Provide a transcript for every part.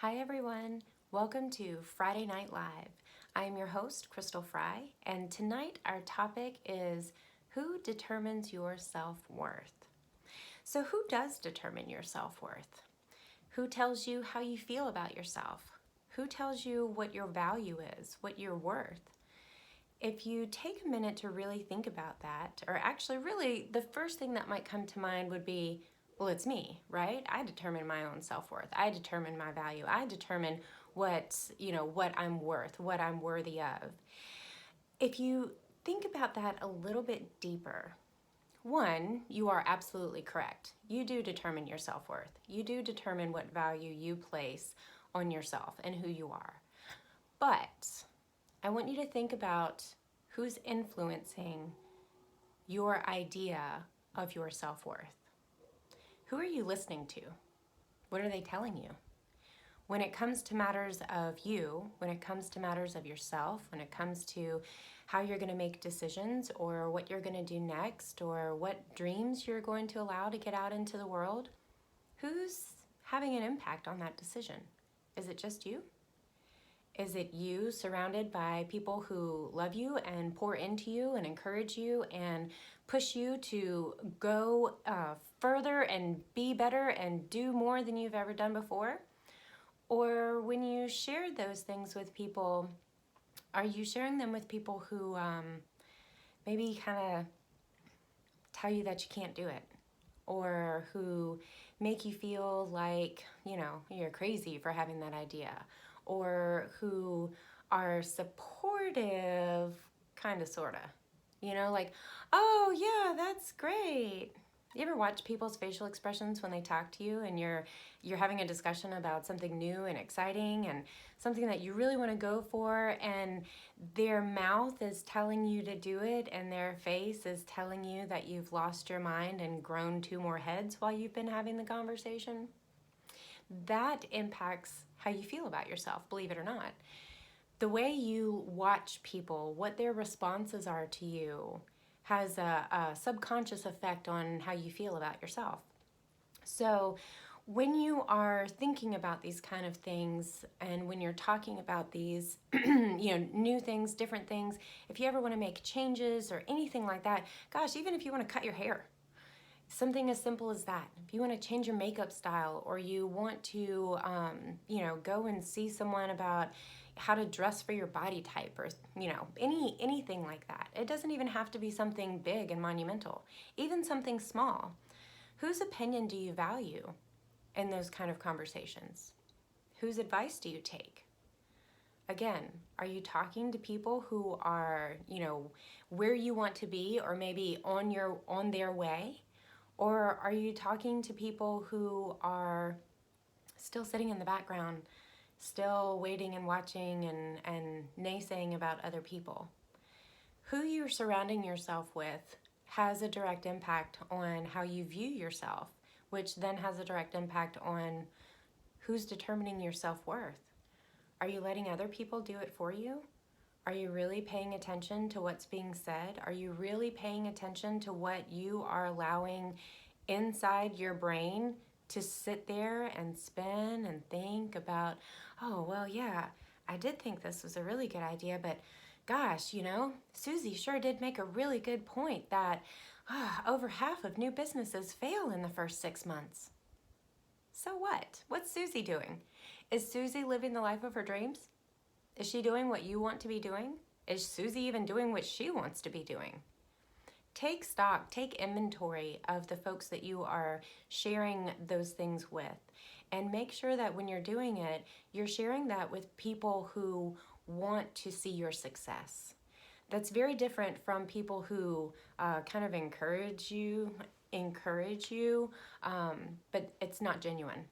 Hi everyone, welcome to Friday Night Live. I am your host, Crystal Fry, and tonight our topic is who determines your self-worth? So who does determine your self-worth? Who tells you how you feel about yourself? Who tells you what your value is, what you're worth? If you take a minute to really think about that, or actually really the first thing that might come to mind would be, well, it's me, right? I determine my own self-worth. I determine my value. I determine what I'm worth, what I'm worthy of. If you think about that a little bit deeper, one, you are absolutely correct. You do determine your self-worth. You do determine what value you place on yourself and who you are. But I want you to think about who's influencing your idea of your self-worth. Who are you listening to? What are they telling you? When it comes to matters of you, when it comes to matters of yourself, when it comes to how you're going to make decisions or what you're going to do next or what dreams you're going to allow to get out into the world, who's having an impact on that decision? Is it just you? Is it you surrounded by people who love you and pour into you and encourage you and push you to go further and be better and do more than you've ever done before? Or when you share those things with people, are you sharing them with people who maybe kind of tell you that you can't do it? Or who make you feel like, you're crazy for having that idea? Or who are supportive, kind of, sort of. Like, oh yeah, that's great. You ever watch people's facial expressions when they talk to you and you're having a discussion about something new and exciting and something that you really want to go for, and their mouth is telling you to do it and their face is telling you that you've lost your mind and grown two more heads while you've been having the conversation? That impacts how you feel about yourself, believe it or not. The way you watch people, what their responses are to you, has a subconscious effect on how you feel about yourself. So when you are thinking about these kind of things and when you're talking about these new things, different things, if you ever want to make changes or anything like that, gosh, even if you want to cut your hair, something as simple as that. If you want to change your makeup style, or you want to, go and see someone about how to dress for your body type, or anything like that. It doesn't even have to be something big and monumental. Even something small. Whose opinion do you value in those kind of conversations? Whose advice do you take? Again, are you talking to people who are, where you want to be, or maybe on their way? Or are you talking to people who are still sitting in the background, still waiting and watching and naysaying about other people? Who you're surrounding yourself with has a direct impact on how you view yourself, which then has a direct impact on who's determining your self-worth. Are you letting other people do it for you? Are you really paying attention to what's being said? Are you really paying attention to what you are allowing inside your brain to sit there and spin and think about, oh, well, yeah, I did think this was a really good idea, but gosh, Susie sure did make a really good point that over half of new businesses fail in the first 6 months. So what? What's Susie doing? Is Susie living the life of her dreams? Is she doing what you want to be doing? Is Susie even doing what she wants to be doing? Take stock, take inventory of the folks that you are sharing those things with, and make sure that when you're doing it, you're sharing that with people who want to see your success. That's very different from people who kind of encourage you, but it's not genuine.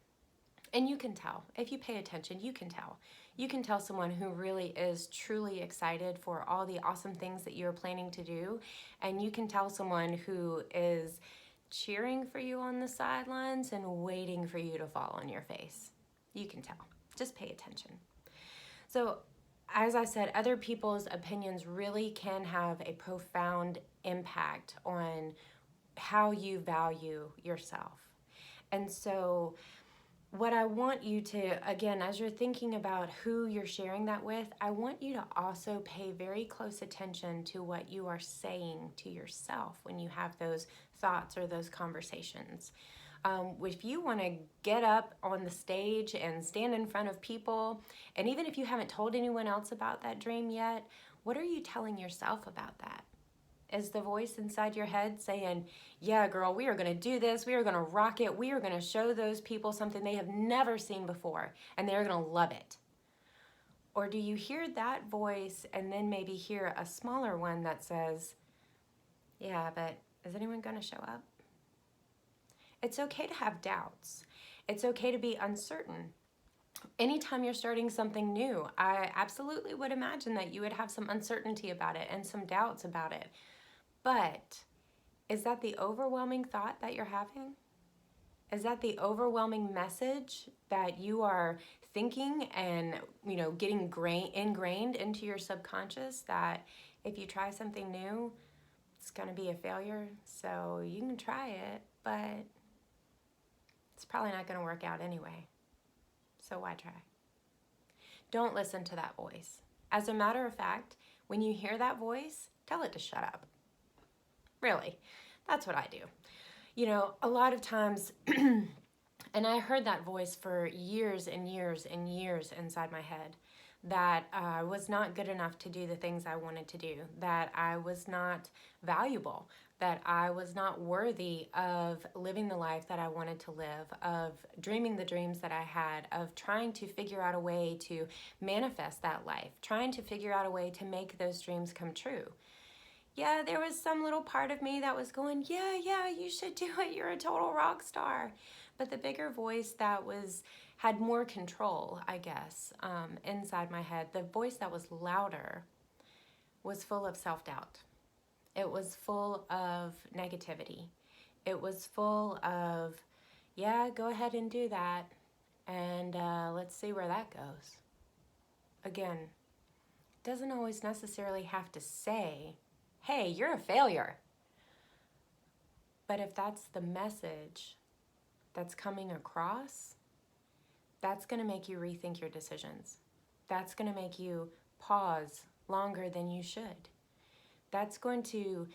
And you can tell. If you pay attention, you can tell. You can tell someone who really is truly excited for all the awesome things that you're planning to do. And you can tell someone who is cheering for you on the sidelines and waiting for you to fall on your face. You can tell. Just pay attention. So, as I said, other people's opinions really can have a profound impact on how you value yourself. And so what I want you to, again, as you're thinking about who you're sharing that with, I want you to also pay very close attention to what you are saying to yourself when you have those thoughts or those conversations. If you want to get up on the stage and stand in front of people, and even if you haven't told anyone else about that dream yet, what are you telling yourself about that? Is the voice inside your head saying, yeah, girl, we are going to do this. We are going to rock it. We are going to show those people something they have never seen before, and they're going to love it? Or do you hear that voice and then maybe hear a smaller one that says, yeah, but is anyone going to show up? It's okay to have doubts. It's okay to be uncertain. Anytime you're starting something new, I absolutely would imagine that you would have some uncertainty about it and some doubts about it. But is that the overwhelming thought that you're having? Is that the overwhelming message that you are thinking and, getting ingrained into your subconscious, that if you try something new, it's going to be a failure? So you can try it, but it's probably not going to work out anyway. So why try? Don't listen to that voice. As a matter of fact, when you hear that voice, tell it to shut up. Really, that's what I do. A lot of times, and I heard that voice for years and years and years inside my head, that I was not good enough to do the things I wanted to do, that I was not valuable, that I was not worthy of living the life that I wanted to live, of dreaming the dreams that I had, of trying to figure out a way to manifest that life, trying to figure out a way to make those dreams come true. Yeah, there was some little part of me that was going, yeah, you should do it. You're a total rock star. But the bigger voice that had more control, I guess, inside my head, the voice that was louder, was full of self-doubt. It was full of negativity. It was full of, yeah, go ahead and do that, and let's see where that goes. Again, it doesn't always necessarily have to say, hey, you're a failure. But if that's the message that's coming across, that's going to make you rethink your decisions. That's going to make you pause longer than you should. That's going to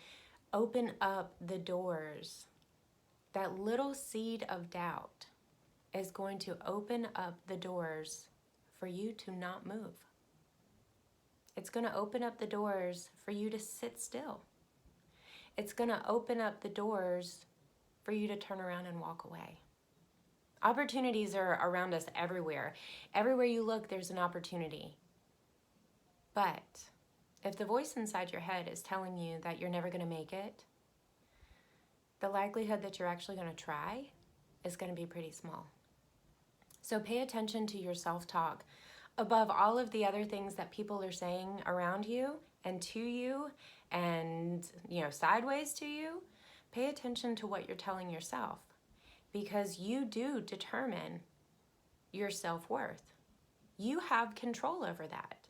open up the doors. That little seed of doubt is going to open up the doors for you to not move. It's going to open up the doors for you to sit still. It's going to open up the doors for you to turn around and walk away. Opportunities are around us everywhere. Everywhere you look, there's an opportunity. But if the voice inside your head is telling you that you're never going to make it, the likelihood that you're actually going to try is going to be pretty small. So pay attention to your self-talk. Above all of the other things that people are saying around you and to you and, sideways to you, pay attention to what you're telling yourself, because you do determine your self-worth. You have control over that.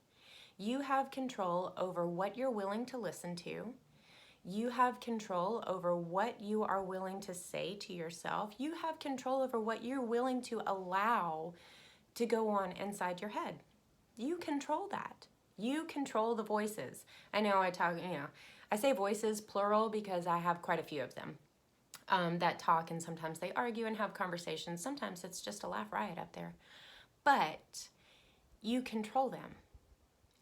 You have control over what you're willing to listen to. You have control over what you are willing to say to yourself. You have control over what you're willing to allow to go on inside your head. You control that. You control the voices. I know I say voices plural because I have quite a few of them that talk, and sometimes they argue and have conversations. Sometimes it's just a laugh riot up there. But you control them.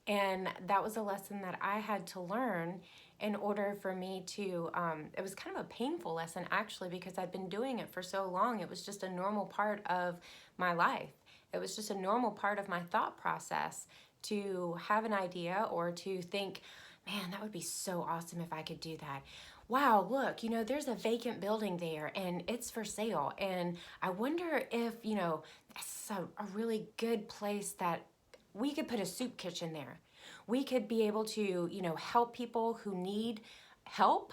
And that was a lesson that I had to learn in order for me to, it was kind of a painful lesson actually, because I'd been doing it for so long. It was just a normal part of my life. It was just a normal part of my thought process to have an idea or to think, man, that would be so awesome if I could do that. Wow, look, there's a vacant building there and it's for sale. And I wonder if, that's a really good place that we could put a soup kitchen there. We could be able to, help people who need help.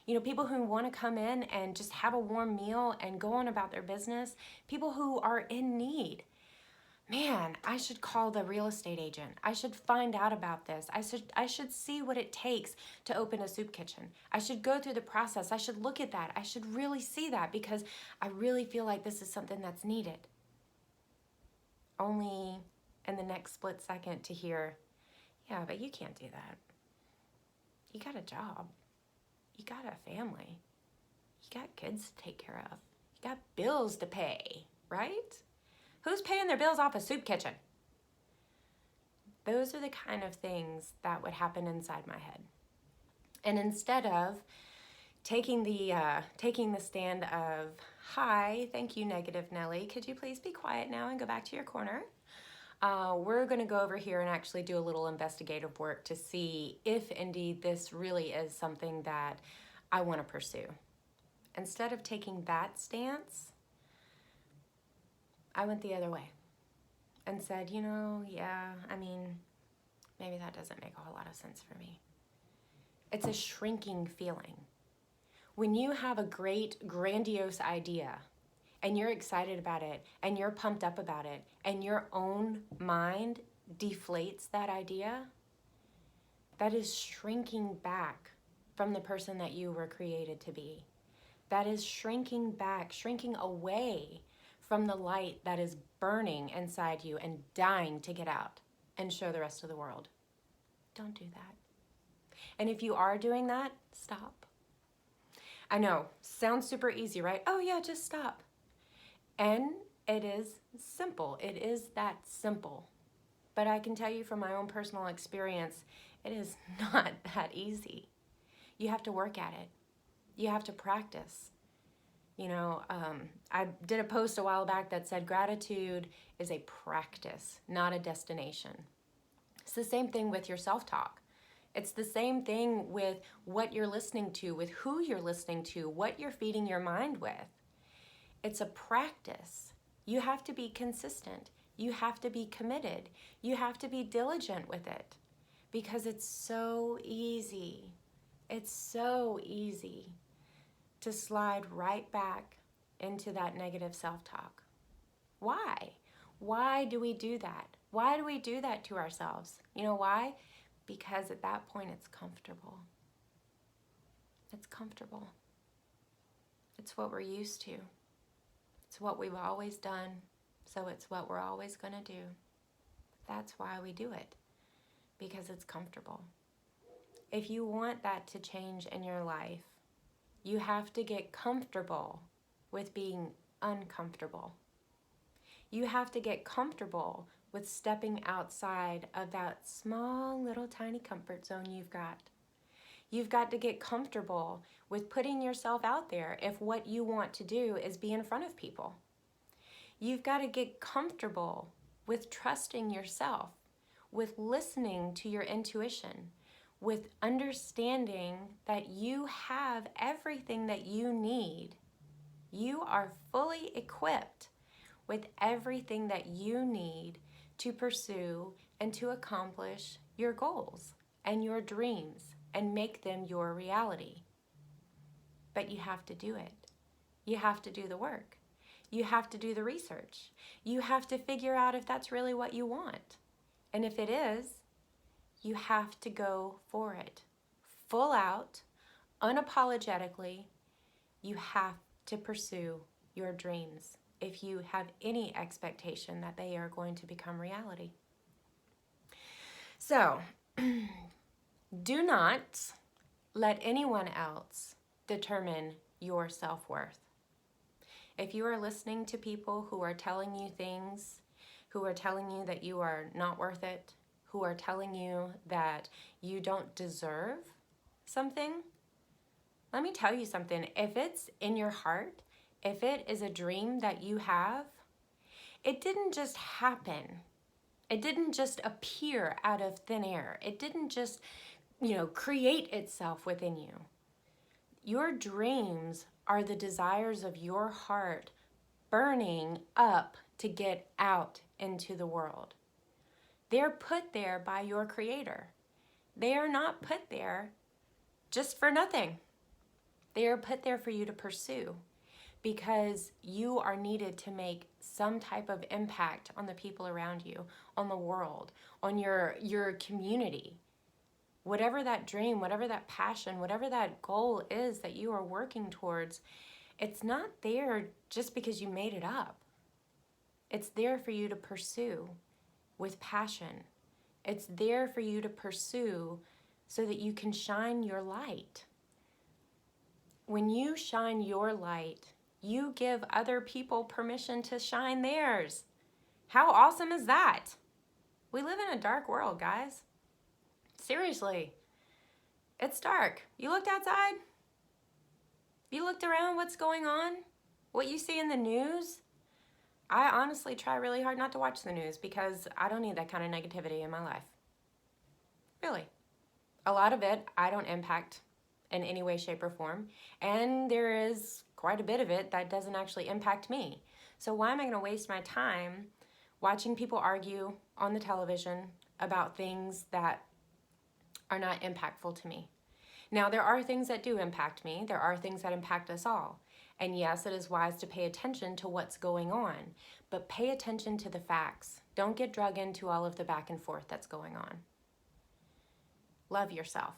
People who want to come in and just have a warm meal and go on about their business. People who are in need. Man, I should call the real estate agent. I should find out about this. I should see what it takes to open a soup kitchen. I should go through the process. I should look at that. I should really see that, because I really feel like this is something that's needed. only in the next split second to hear, yeah, but you can't do that. You got a job. You got a family. You got kids to take care of. You got bills to pay, right? Who's paying their bills off a soup kitchen? Those are the kind of things that would happen inside my head. And instead of taking the stand of, hi, thank you, Negative Nelly, could you please be quiet now and go back to your corner? We're going to go over here and actually do a little investigative work to see if indeed this really is something that I want to pursue. Instead of taking that stance, I went the other way and said, yeah, I mean, maybe that doesn't make a whole lot of sense for me. It's a shrinking feeling. When you have a great, grandiose idea and you're excited about it and you're pumped up about it and your own mind deflates that idea, that is shrinking back from the person that you were created to be. That is shrinking back, shrinking away from the light that is burning inside you and dying to get out and show the rest of the world. Don't do that. And if you are doing that, stop. I know, sounds super easy, right? Oh yeah, just stop. And it is simple. It is that simple. But I can tell you from my own personal experience, it is not that easy. You have to work at it. You have to practice. I did a post a while back that said gratitude is a practice, not a destination. It's the same thing with your self-talk. It's the same thing with what you're listening to, with who you're listening to, what you're feeding your mind with. It's a practice. You have to be consistent. You have to be committed. You have to be diligent with it because it's so easy. It's so easy to slide right back into that negative self-talk. Why? Why do we do that? Why do we do that to ourselves? You know why? Because at that point it's comfortable. It's comfortable. It's what we're used to. It's what we've always done, so it's what we're always going to do. That's why we do it, because it's comfortable. If you want that to change in your life, you have to get comfortable with being uncomfortable. You have to get comfortable with stepping outside of that small little tiny comfort zone you've got. You've got to get comfortable with putting yourself out there if what you want to do is be in front of people. You've got to get comfortable with trusting yourself, with listening to your intuition, with understanding that you have everything that you need. You are fully equipped with everything that you need to pursue and to accomplish your goals and your dreams and make them your reality. But you have to do it. You have to do the work. You have to do the research. You have to figure out if that's really what you want. And if it is, you have to go for it. Full out, unapologetically, you have to pursue your dreams if you have any expectation that they are going to become reality. So, do not let anyone else determine your self-worth. If you are listening to people who are telling you things, who are telling you that you are not worth it, who are telling you that you don't deserve something, let me tell you something. If it's in your heart, if it is a dream that you have, it didn't just happen. It didn't just appear out of thin air. It didn't just, create itself within you. Your dreams are the desires of your heart burning up to get out into the world. They're put there by your Creator. They are not put there just for nothing. They are put there for you to pursue because you are needed to make some type of impact on the people around you, on the world, on your community. Whatever that dream, whatever that passion, whatever that goal is that you are working towards, it's not there just because you made it up. It's there for you to pursue with passion. It's there for you to pursue so that you can shine your light. When you shine your light, you give other people permission to shine theirs. How awesome is that? We live in a dark world, guys. Seriously. It's dark. You looked outside? You looked around, what's going on? What you see in the news? I honestly try really hard not to watch the news because I don't need that kind of negativity in my life. Really. A lot of it I don't impact in any way, shape, or form. And there is quite a bit of it that doesn't actually impact me. So why am I going to waste my time watching people argue on the television about things that are not impactful to me? Now, there are things that do impact me. There are things that impact us all. And yes, it is wise to pay attention to what's going on, but pay attention to the facts. Don't get dragged into all of the back and forth that's going on. Love yourself.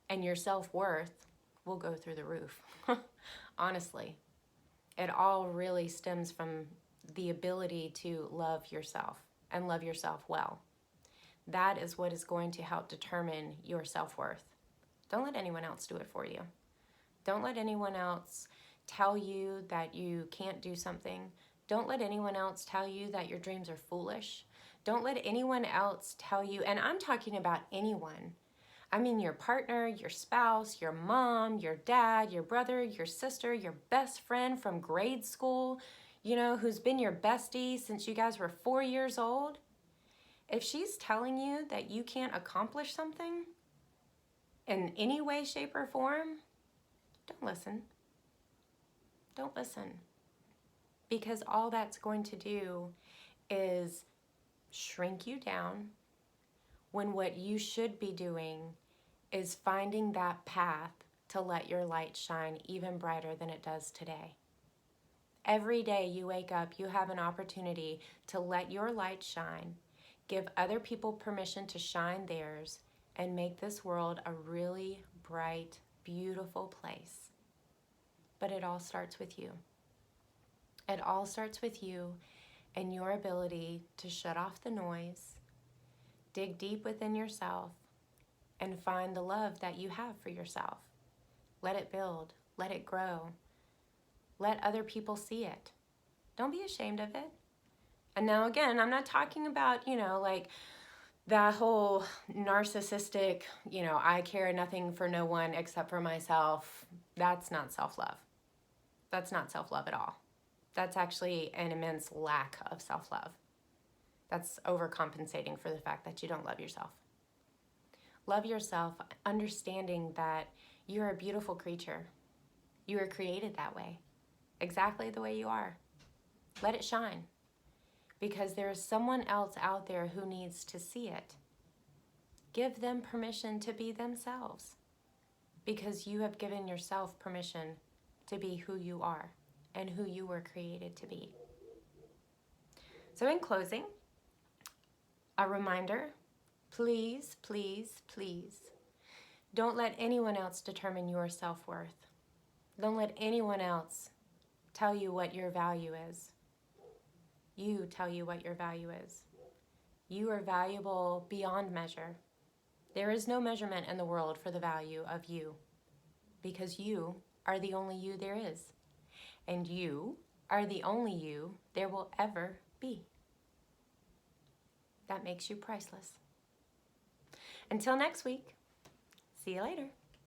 And your self-worth will go through the roof. Honestly, it all really stems from the ability to love yourself and love yourself well. That is what is going to help determine your self-worth. Don't let anyone else do it for you. Don't let anyone else tell you that you can't do something. Don't let anyone else tell you that your dreams are foolish. Don't let anyone else tell you, and I'm talking about anyone. I mean your partner, your spouse, your mom, your dad, your brother, your sister, your best friend from grade school, who's been your bestie since you guys were 4 years old. If she's telling you that you can't accomplish something in any way, shape, or form, don't listen. Don't listen. Because all that's going to do is shrink you down when what you should be doing is finding that path to let your light shine even brighter than it does today. Every day you wake up, you have an opportunity to let your light shine, give other people permission to shine theirs, and make this world a really bright, beautiful place. But it all starts with you. It all starts with you and your ability to shut off the noise, dig deep within yourself, and find the love that you have for yourself. Let it build. Let it grow. Let other people see it. Don't be ashamed of it. And now again, I'm not talking about, like that whole narcissistic, I care nothing for no one except for myself. That's not self-love. That's not self-love at all. That's actually an immense lack of self-love. That's overcompensating for the fact that you don't love yourself. Love yourself, understanding that you're a beautiful creature. You were created that way, exactly the way you are. Let it shine, because there is someone else out there who needs to see it. Give them permission to be themselves, because you have given yourself permission to be who you are and who you were created to be. So in closing, a reminder, please, please, please, don't let anyone else determine your self-worth. Don't let anyone else tell you what your value is. You tell you what your value is. You are valuable beyond measure. There is no measurement in the world for the value of you, because you are the only you there is. And you are the only you there will ever be. That makes you priceless. Until next week, see you later.